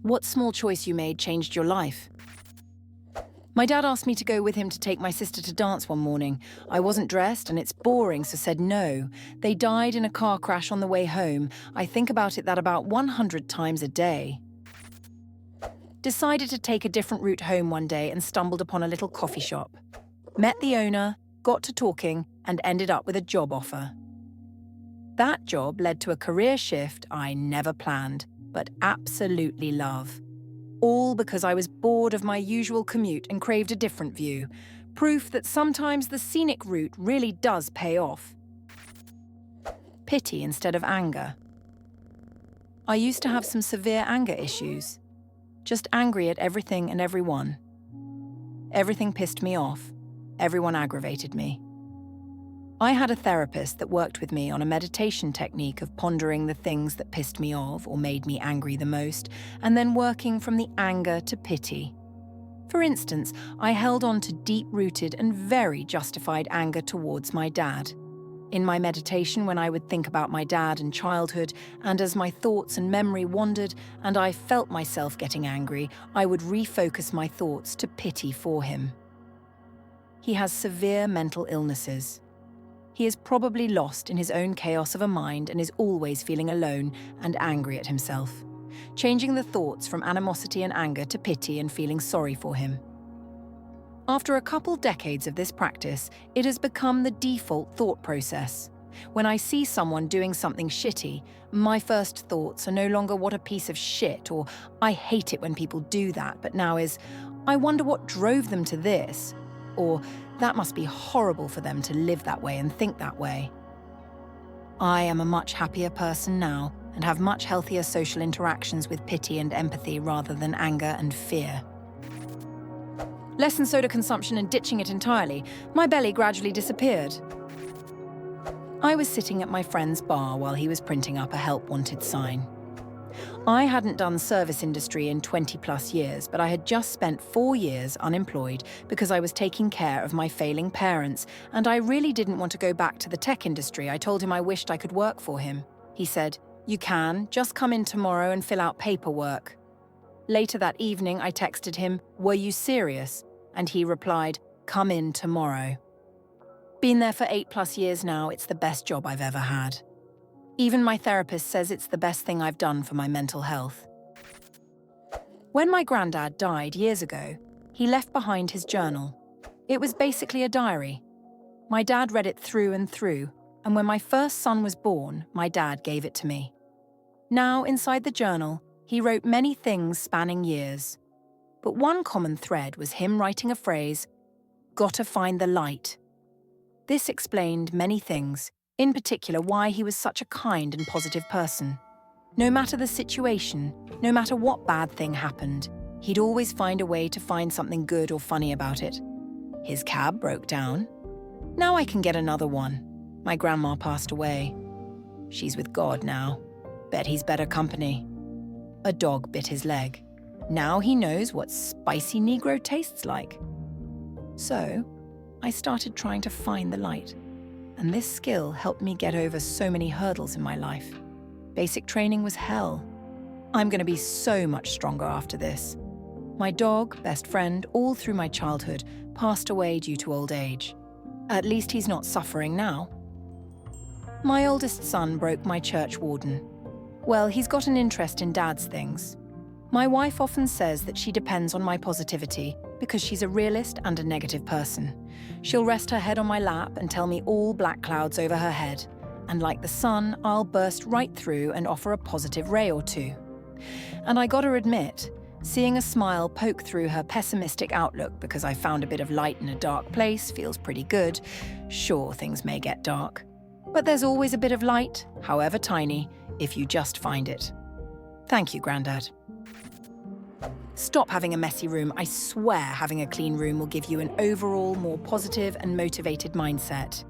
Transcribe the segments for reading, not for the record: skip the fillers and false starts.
What small choice you made changed your life? My dad asked me to go with him to take my sister to dance one morning. I wasn't dressed and it's boring, so said no. They died in a car crash on the way home. I think about it that about 100 times a day. Decided to take a different route home one day and stumbled upon a little coffee shop. Met the owner, got to talking, and ended up with a job offer. That job led to a career shift I never planned, but absolutely love. All because I was bored of my usual commute and craved a different view. Proof that sometimes the scenic route really does pay off. Pity instead of anger. I used to have some severe anger issues. Just angry at everything and everyone. Everything pissed me off. Everyone aggravated me. I had a therapist that worked with me on a meditation technique of pondering the things that pissed me off or made me angry the most, and then working from the anger to pity. For instance, I held on to deep-rooted and very justified anger towards my dad. In my meditation, when I would think about my dad and childhood, and as my thoughts and memory wandered and I felt myself getting angry, I would refocus my thoughts to pity for him. He has severe mental illnesses. He is probably lost in his own chaos of a mind and is always feeling alone and angry at himself, changing the thoughts from animosity and anger to pity and feeling sorry for him. After a couple decades of this practice, it has become the default thought process. When I see someone doing something shitty, my first thoughts are no longer what a piece of shit or I hate it when people do that, but now is, I wonder what drove them to this, or that must be horrible for them to live that way and think that way. I am a much happier person now and have much healthier social interactions with pity and empathy rather than anger and fear. Less than soda consumption and ditching it entirely, my belly gradually disappeared. I was sitting at my friend's bar while he was printing up a help wanted sign. I hadn't done service industry in 20+ years, but I had just spent 4 years unemployed because I was taking care of my failing parents, and I really didn't want to go back to the tech industry. I told him I wished I could work for him. He said, "You can, just come in tomorrow and fill out paperwork." Later that evening, I texted him, "Were you serious?" And he replied, "Come in tomorrow." Been there for 8+ years now, it's the best job I've ever had. Even my therapist says it's the best thing I've done for my mental health. When my granddad died years ago, he left behind his journal. It was basically a diary. My dad read it through and through, and when my first son was born, my dad gave it to me. Now, inside the journal, he wrote many things spanning years. But one common thread was him writing a phrase, "Gotta find the light." This explained many things, in particular why he was such a kind and positive person. No matter the situation, no matter what bad thing happened, he'd always find a way to find something good or funny about it. His cab broke down. Now I can get another one. My grandma passed away. She's with God now. Bet he's better company. A dog bit his leg. Now he knows what spicy Negro tastes like. So, I started trying to find the light. And this skill helped me get over so many hurdles in my life. Basic training was hell. I'm going to be so much stronger after this. My dog, best friend, all through my childhood, passed away due to old age. At least he's not suffering now. My oldest son broke my church warden. Well, he's got an interest in Dad's things. My wife often says that she depends on my positivity because she's a realist and a negative person. She'll rest her head on my lap and tell me all black clouds over her head. And like the sun, I'll burst right through and offer a positive ray or two. And I gotta admit, seeing a smile poke through her pessimistic outlook because I found a bit of light in a dark place feels pretty good. Sure, things may get dark. But there's always a bit of light, however tiny, if you just find it. Thank you, Grandad. Stop having a messy room. I swear having a clean room will give you an overall more positive and motivated mindset.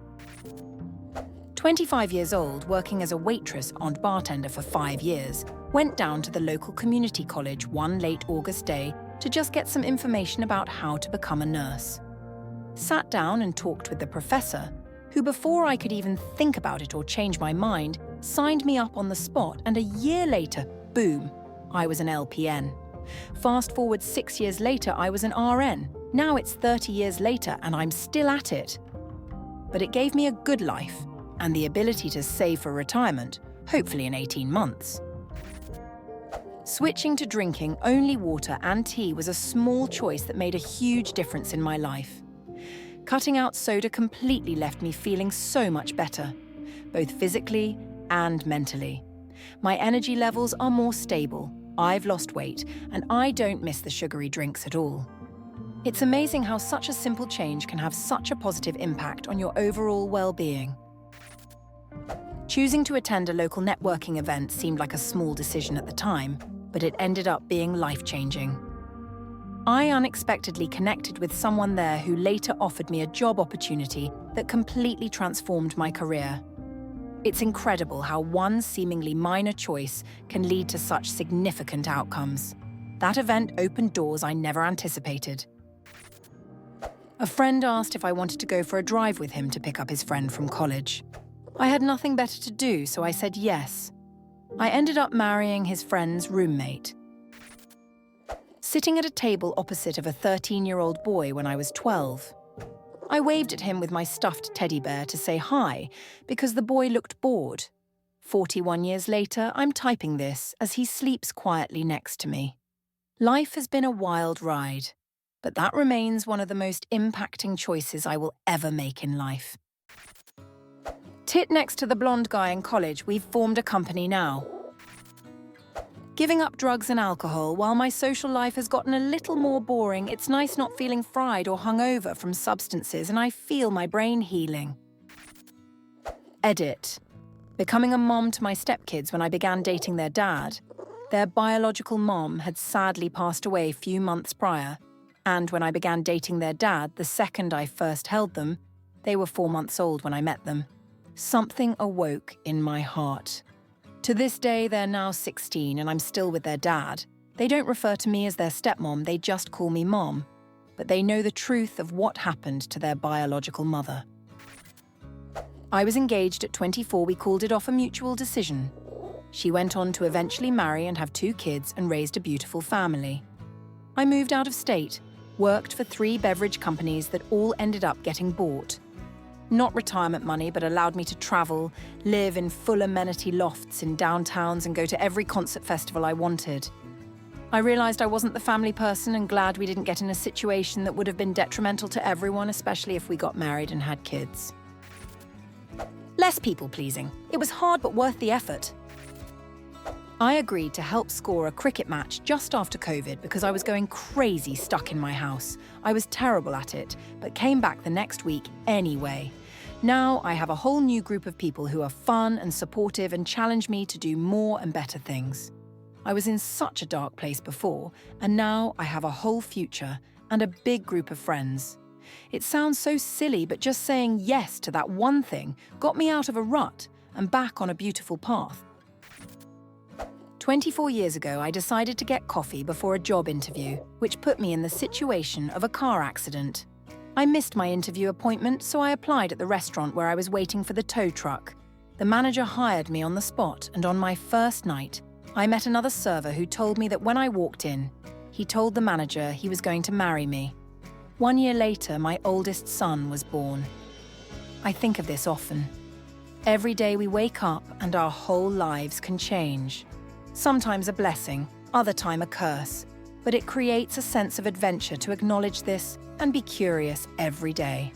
25 years old, working as a waitress and bartender for 5 years, went down to the local community college one late August day to just get some information about how to become a nurse. Sat down and talked with the professor, who before I could even think about it or change my mind, signed me up on the spot, and a year later, boom, I was an LPN. Fast forward 6 years later, I was an RN. Now it's 30 years later and I'm still at it. But it gave me a good life and the ability to save for retirement, hopefully in 18 months. Switching to drinking only water and tea was a small choice that made a huge difference in my life. Cutting out soda completely left me feeling so much better, both physically and mentally. My energy levels are more stable, I've lost weight, and I don't miss the sugary drinks at all. It's amazing how such a simple change can have such a positive impact on your overall well-being. Choosing to attend a local networking event seemed like a small decision at the time, but it ended up being life-changing. I unexpectedly connected with someone there who later offered me a job opportunity that completely transformed my career. It's incredible how one seemingly minor choice can lead to such significant outcomes. That event opened doors I never anticipated. A friend asked if I wanted to go for a drive with him to pick up his friend from college. I had nothing better to do, so I said yes. I ended up marrying his friend's roommate. Sitting at a table opposite of a 13-year-old boy when I was 12. I waved at him with my stuffed teddy bear to say hi because the boy looked bored. 41 years later, I'm typing this as he sleeps quietly next to me. Life has been a wild ride, but that remains one of the most impacting choices I will ever make in life. Tit next to the blonde guy in college, we've formed a company now. Giving up drugs and alcohol, while my social life has gotten a little more boring, it's nice not feeling fried or hungover from substances, and I feel my brain healing. Edit. Becoming a mom to my stepkids when I began dating their dad. Their biological mom had sadly passed away a few months prior, and when I began dating their dad, the second I first held them, they were 4 months old when I met them. Something awoke in my heart. To this day, they're now 16 and I'm still with their dad. They don't refer to me as their stepmom, they just call me mom. But they know the truth of what happened to their biological mother. I was engaged at 24, we called it off a mutual decision. She went on to eventually marry and have 2 kids and raised a beautiful family. I moved out of state, worked for 3 beverage companies that all ended up getting bought. Not retirement money, but allowed me to travel, live in full amenity lofts in downtowns and go to every concert festival I wanted. I realized I wasn't the family person and glad we didn't get in a situation that would have been detrimental to everyone, especially if we got married and had kids. Less people-pleasing. It was hard but worth the effort. I agreed to help score a cricket match just after COVID because I was going crazy stuck in my house. I was terrible at it, but came back the next week anyway. Now I have a whole new group of people who are fun and supportive and challenge me to do more and better things. I was in such a dark place before, and now I have a whole future and a big group of friends. It sounds so silly, but just saying yes to that one thing got me out of a rut and back on a beautiful path. 24 years ago, I decided to get coffee before a job interview, which put me in the situation of a car accident. I missed my interview appointment, so I applied at the restaurant where I was waiting for the tow truck. The manager hired me on the spot, and on my first night, I met another server who told me that when I walked in, he told the manager he was going to marry me. 1 year later, my oldest son was born. I think of this often. Every day we wake up and our whole lives can change. Sometimes a blessing, other time a curse, but it creates a sense of adventure to acknowledge this and be curious every day.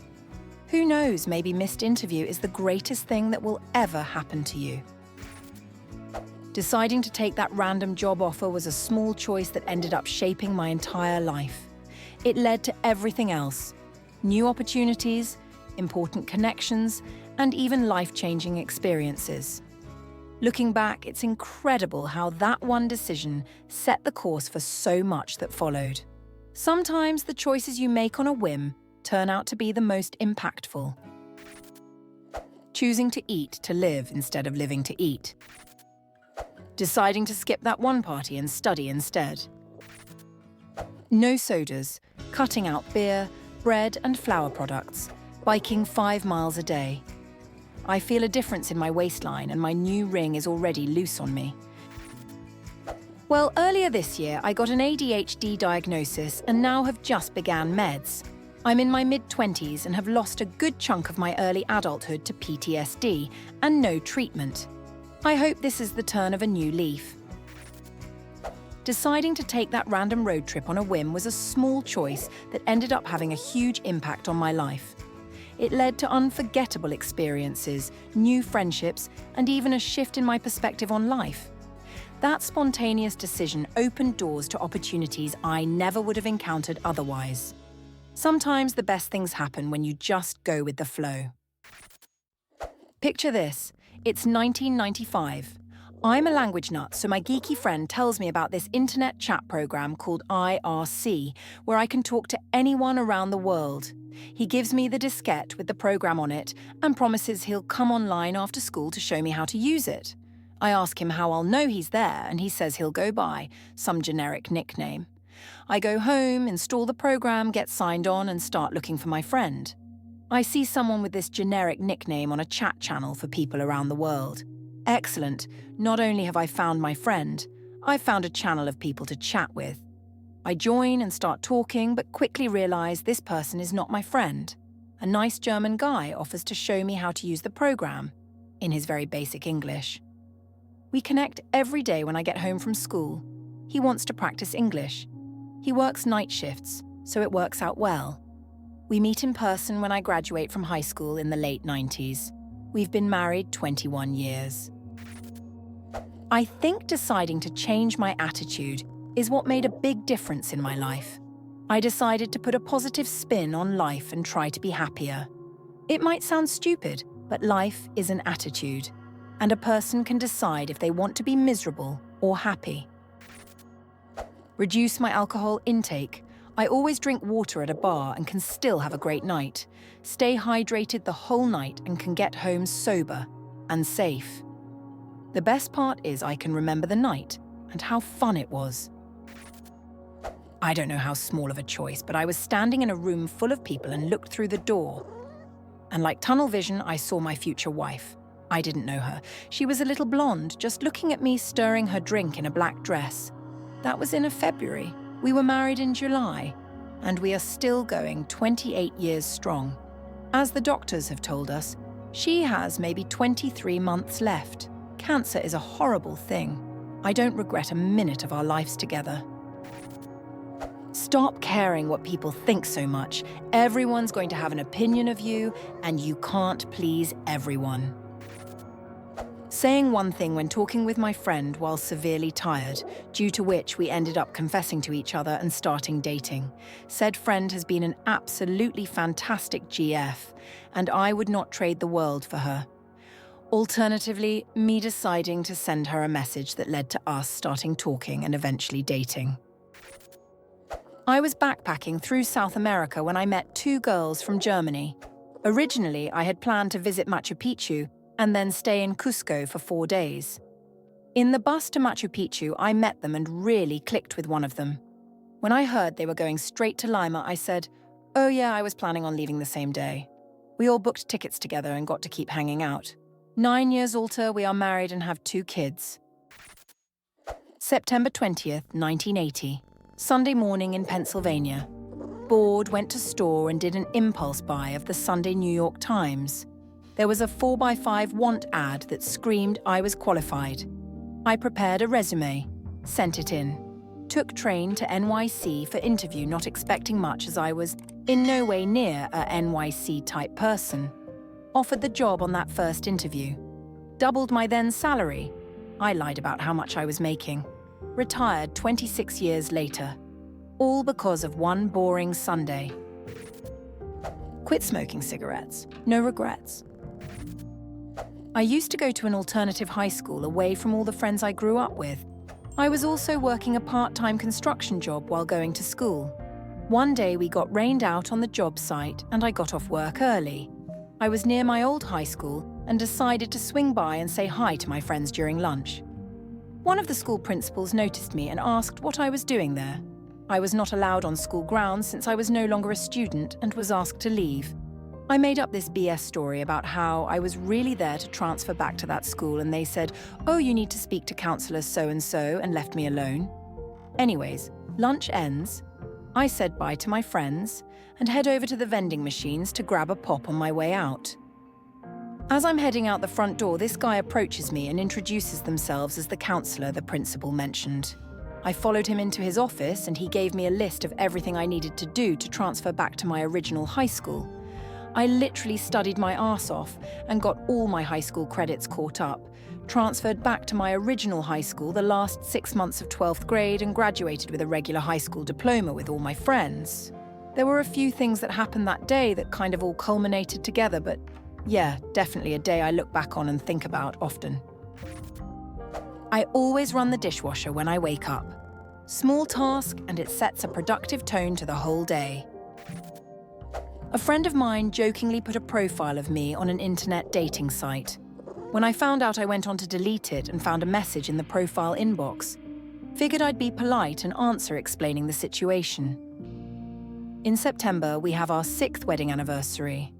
Who knows, maybe missed interview is the greatest thing that will ever happen to you. Deciding to take that random job offer was a small choice that ended up shaping my entire life. It led to everything else: new opportunities, important connections, and even life-changing experiences. Looking back, it's incredible how that one decision set the course for so much that followed. Sometimes the choices you make on a whim turn out to be the most impactful. Choosing to eat to live instead of living to eat. Deciding to skip that one party and study instead. No sodas, cutting out beer, bread and flour products, biking 5 miles a day. I feel a difference in my waistline and my new ring is already loose on me. Well, earlier this year, I got an ADHD diagnosis and now have just began meds. I'm in my mid-20s and have lost a good chunk of my early adulthood to PTSD and no treatment. I hope this is the turn of a new leaf. Deciding to take that random road trip on a whim was a small choice that ended up having a huge impact on my life. It led to unforgettable experiences, new friendships, and even a shift in my perspective on life. That spontaneous decision opened doors to opportunities I never would have encountered otherwise. Sometimes the best things happen when you just go with the flow. Picture this. It's 1995. I'm a language nut, so my geeky friend tells me about this internet chat program called IRC, where I can talk to anyone around the world. He gives me the diskette with the program on it and promises he'll come online after school to show me how to use it. I ask him how I'll know he's there, and he says he'll go by some generic nickname. I go home, install the program, get signed on, and start looking for my friend. I see someone with this generic nickname on a chat channel for people around the world. Excellent. Not only have I found my friend, I've found a channel of people to chat with. I join and start talking, but quickly realize this person is not my friend. A nice German guy offers to show me how to use the program, in his very basic English. We connect every day when I get home from school. He wants to practice English. He works night shifts, so it works out well. We meet in person when I graduate from high school in the late 90s. We've been married 21 years. I think deciding to change my attitude is what made a big difference in my life. I decided to put a positive spin on life and try to be happier. It might sound stupid, but life is an attitude, and a person can decide if they want to be miserable or happy. Reduce my alcohol intake. I always drink water at a bar and can still have a great night. Stay hydrated the whole night and can get home sober and safe. The best part is I can remember the night and how fun it was. I don't know how small of a choice, but I was standing in a room full of people and looked through the door. And like tunnel vision, I saw my future wife. I didn't know her. She was a little blonde, just looking at me stirring her drink in a black dress. That was in February. We were married in July, and we are still going 28 years strong. As the doctors have told us, she has maybe 23 months left. Cancer is a horrible thing. I don't regret a minute of our lives together. Stop caring what people think so much. Everyone's going to have an opinion of you, and you can't please everyone. Saying one thing when talking with my friend while severely tired, due to which we ended up confessing to each other and starting dating. Said friend has been an absolutely fantastic GF, and I would not trade the world for her. Alternatively, me deciding to send her a message that led to us starting talking and eventually dating. I was backpacking through South America when I met two girls from Germany. Originally, I had planned to visit Machu Picchu and then stay in Cusco for 4 days. In the bus to Machu Picchu, I met them and really clicked with one of them. When I heard they were going straight to Lima, I said, "Oh yeah, I was planning on leaving the same day." We all booked tickets together and got to keep hanging out. 9 years older, we are married and have 2 kids. September 20th, 1980. Sunday morning in Pennsylvania. Bored, went to store and did an impulse buy of the Sunday New York Times. There was a 4x5 want ad that screamed I was qualified. I prepared a resume, sent it in. Took train to NYC for interview, not expecting much as I was in no way near a NYC-type person. Offered the job on that first interview. Doubled my then salary. I lied about how much I was making. Retired 26 years later. All because of one boring Sunday. Quit smoking cigarettes. No regrets. I used to go to an alternative high school away from all the friends I grew up with. I was also working a part-time construction job while going to school. One day we got rained out on the job site and I got off work early. I was near my old high school and decided to swing by and say hi to my friends during lunch. One of the school principals noticed me and asked what I was doing there. I was not allowed on school grounds since I was no longer a student and was asked to leave. I made up this BS story about how I was really there to transfer back to that school and they said, "Oh, you need to speak to counsellor so-and-so," and left me alone. Anyways, lunch ends. I said bye to my friends and head over to the vending machines to grab a pop on my way out. As I'm heading out the front door, this guy approaches me and introduces themselves as the counsellor the principal mentioned. I followed him into his office and he gave me a list of everything I needed to do to transfer back to my original high school. I literally studied my arse off and got all my high school credits caught up, transferred back to my original high school the last 6 months of 12th grade and graduated with a regular high school diploma with all my friends. There were a few things that happened that day that kind of all culminated together, but yeah, definitely a day I look back on and think about often. I always run the dishwasher when I wake up. Small task, and it sets a productive tone to the whole day. A friend of mine jokingly put a profile of me on an internet dating site. When I found out, I went on to delete it and found a message in the profile inbox. Figured I'd be polite and answer explaining the situation. In September, we have our 6th wedding anniversary.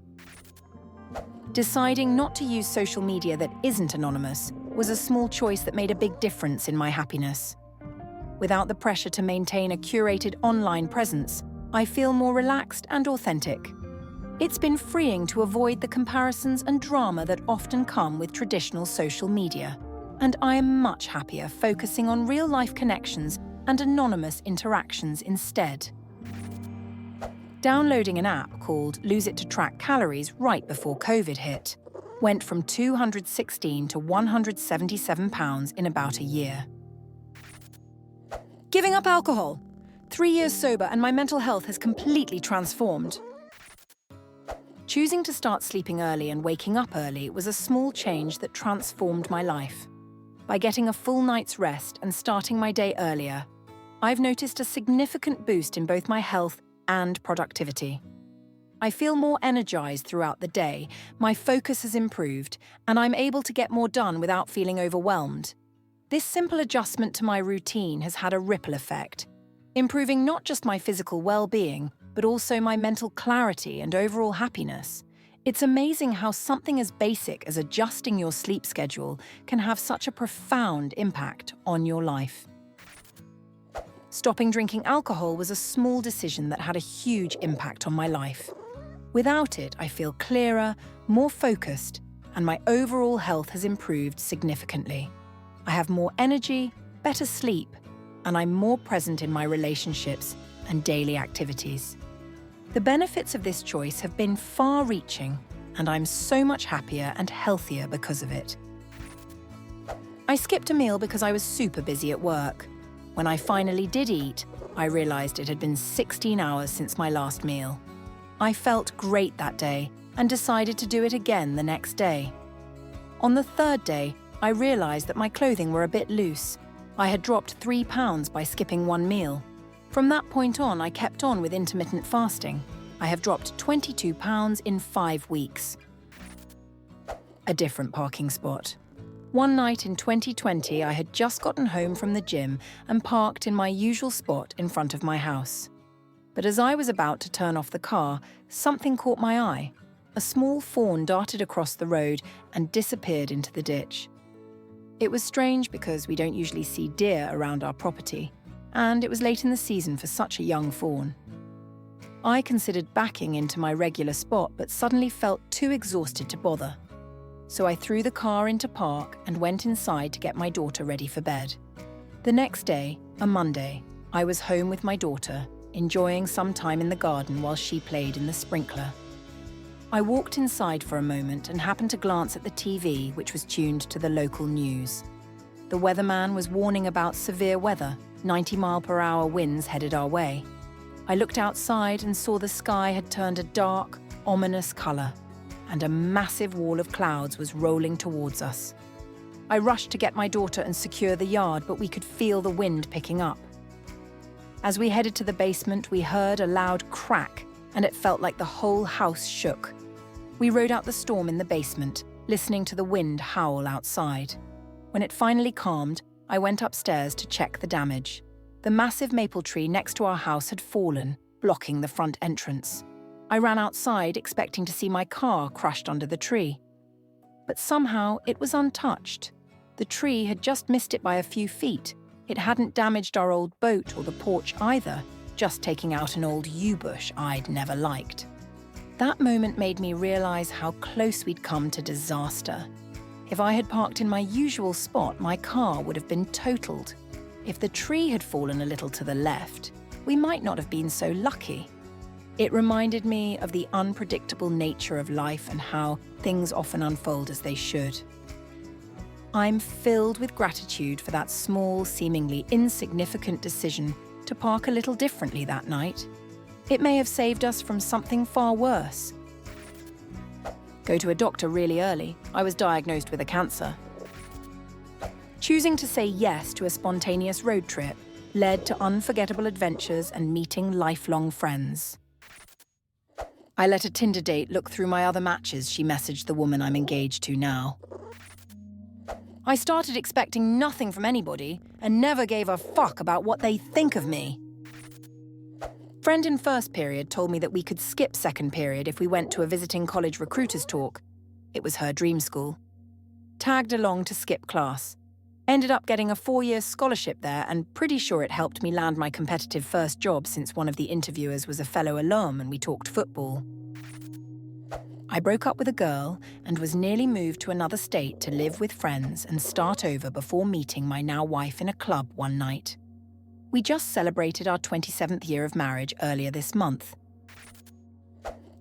Deciding not to use social media that isn't anonymous was a small choice that made a big difference in my happiness. Without the pressure to maintain a curated online presence, I feel more relaxed and authentic. It's been freeing to avoid the comparisons and drama that often come with traditional social media, and I am much happier focusing on real-life connections and anonymous interactions instead. Downloading an app called Lose It to track calories right before COVID hit went from 216 to 177 pounds in about a year. Giving up alcohol. 3 years sober and my mental health has completely transformed. Choosing to start sleeping early and waking up early was a small change that transformed my life. By getting a full night's rest and starting my day earlier, I've noticed a significant boost in both my health and productivity. I feel more energized throughout the day, my focus has improved, and I'm able to get more done without feeling overwhelmed. This simple adjustment to my routine has had a ripple effect, improving not just my physical well-being, but also my mental clarity and overall happiness. It's amazing how something as basic as adjusting your sleep schedule can have such a profound impact on your life. Stopping drinking alcohol was a small decision that had a huge impact on my life. Without it, I feel clearer, more focused, and my overall health has improved significantly. I have more energy, better sleep, and I'm more present in my relationships and daily activities. The benefits of this choice have been far-reaching, and I'm so much happier and healthier because of it. I skipped a meal because I was super busy at work. When I finally did eat, I realized it had been 16 hours since my last meal. I felt great that day and decided to do it again the next day. On the 3rd day, I realized that my clothing were a bit loose. I had dropped 3 pounds by skipping one meal. From that point on, I kept on with intermittent fasting. I have dropped 22 pounds in 5 weeks. A different parking spot. One night in 2020, I had just gotten home from the gym and parked in my usual spot in front of my house. But as I was about to turn off the car, something caught my eye. A small fawn darted across the road and disappeared into the ditch. It was strange because we don't usually see deer around our property, and it was late in the season for such a young fawn. I considered backing into my regular spot but suddenly felt too exhausted to bother. So I threw the car into park and went inside to get my daughter ready for bed. The next day, a Monday, I was home with my daughter, enjoying some time in the garden while she played in the sprinkler. I walked inside for a moment and happened to glance at the TV, which was tuned to the local news. The weatherman was warning about severe weather, 90-mile-per-hour winds headed our way. I looked outside and saw the sky had turned a dark, ominous colour, and a massive wall of clouds was rolling towards us. I rushed to get my daughter and secure the yard, but we could feel the wind picking up. As we headed to the basement, we heard a loud crack, and it felt like the whole house shook. We rode out the storm in the basement, listening to the wind howl outside. When it finally calmed, I went upstairs to check the damage. The massive maple tree next to our house had fallen, blocking the front entrance. I ran outside expecting to see my car crushed under the tree. But somehow it was untouched. The tree had just missed it by a few feet. It hadn't damaged our old boat or the porch either, just taking out an old yew bush I'd never liked. That moment made me realize how close we'd come to disaster. If I had parked in my usual spot, my car would have been totaled. If the tree had fallen a little to the left, we might not have been so lucky. It reminded me of the unpredictable nature of life and how things often unfold as they should. I'm filled with gratitude for that small, seemingly insignificant decision to park a little differently that night. It may have saved us from something far worse. Go to a doctor really early. I was diagnosed with a cancer. Choosing to say yes to a spontaneous road trip led to unforgettable adventures and meeting lifelong friends. I let a Tinder date look through my other matches, she messaged the woman I'm engaged to now. I started expecting nothing from anybody and never gave a fuck about what they think of me. Friend in first period told me that we could skip second period if we went to a visiting college recruiters talk. It was her dream school. Tagged along to skip class. Ended up getting a 4-year scholarship there and pretty sure it helped me land my competitive first job since one of the interviewers was a fellow alum and we talked football. I broke up with a girl and was nearly moved to another state to live with friends and start over before meeting my now wife in a club one night. We just celebrated our 27th year of marriage earlier this month.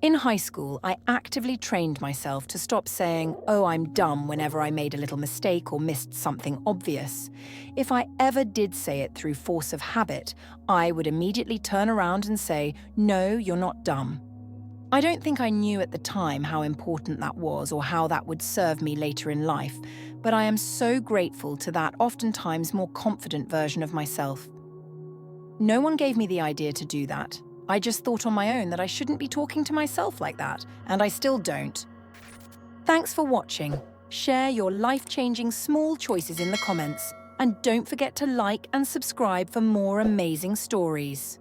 In high school, I actively trained myself to stop saying, "Oh, I'm dumb," whenever I made a little mistake or missed something obvious. If I ever did say it through force of habit, I would immediately turn around and say, "No, you're not dumb." I don't think I knew at the time how important that was or how that would serve me later in life, but I am so grateful to that oftentimes more confident version of myself. No one gave me the idea to do that. I just thought on my own that I shouldn't be talking to myself like that, and I still don't. Thanks for watching. Share your life-changing small choices in the comments, and don't forget to like and subscribe for more amazing stories.